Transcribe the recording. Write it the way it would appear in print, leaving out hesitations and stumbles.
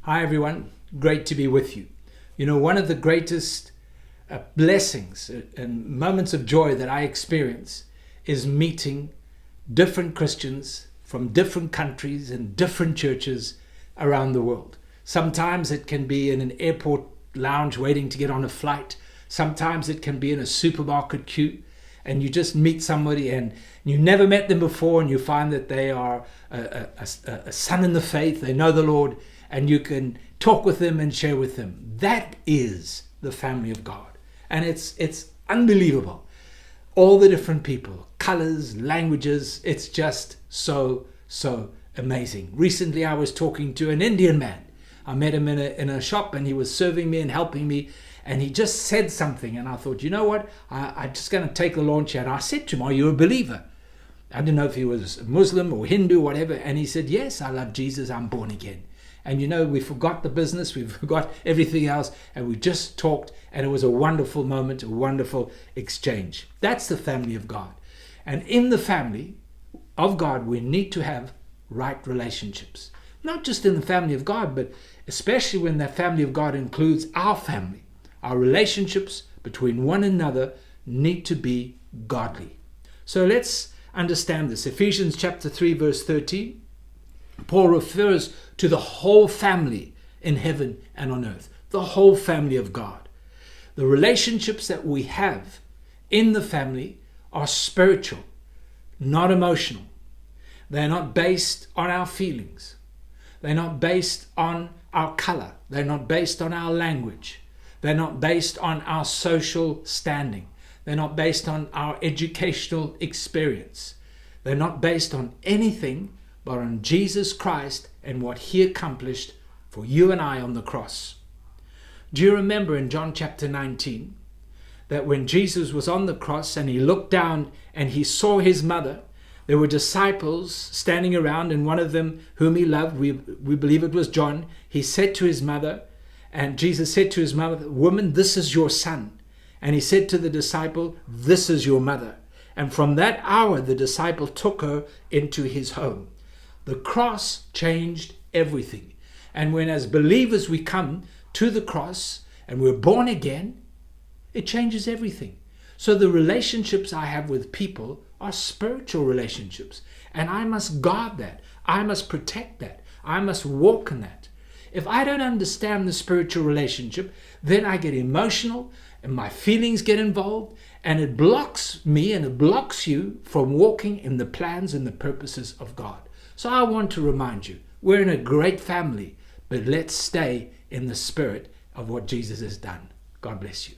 Hi everyone, great to be with you. You know, one of the greatest blessings and moments of joy that I experience is meeting different Christians from different countries and different churches around the world. Sometimes it can be in an airport lounge waiting to get on a flight. Sometimes it can be in a supermarket queue, and you just meet somebody and you never met them before, and you find that they are a son in the faith. They know the Lord, and you can talk with them and share with them. That is the family of God. And it's unbelievable. All the different people, colors, languages, it's just so amazing. Recently, I was talking to an Indian man. I met him in a shop, and he was serving me and helping me. And he just said something, and I thought, you know what? I'm just going to take the launch here. And I said to him, are you a believer? I didn't know if he was Muslim or Hindu, whatever. And he said, yes, I love Jesus. I'm born again. And you know, we forgot the business, we forgot everything else, and we just talked, and it was a wonderful moment, a wonderful exchange. That's the family of God. And in the family of God, we need to have right relationships. Not just in the family of God, but especially when that family of God includes our family. Our relationships between one another need to be godly. So let's understand this. Ephesians chapter 3, verse 13. Paul refers to the whole family in heaven and on earth, the whole family of God. The relationships that we have in the family are spiritual, not emotional. They're not based on our feelings. They're not based on our color. They're not based on our language. They're not based on our social standing. They're not based on our educational experience. They're not based on anything but on Jesus Christ and what he accomplished for you and I on the cross. Do you remember in John chapter 19 that when Jesus was on the cross and he looked down and he saw his mother, there were disciples standing around, and one of them whom he loved, we believe it was John, he said to his mother, and Jesus said to his mother, woman, this is your son. And he said to the disciple, this is your mother. And from that hour, the disciple took her into his home. The cross changed everything. And when as believers we come to the cross and we're born again, it changes everything. So the relationships I have with people are spiritual relationships. And I must guard that. I must protect that. I must walk in that. If I don't understand the spiritual relationship, then I get emotional and my feelings get involved, and it blocks me and it blocks you from walking in the plans and the purposes of God. So I want to remind you, we're in a great family, but let's stay in the spirit of what Jesus has done. God bless you.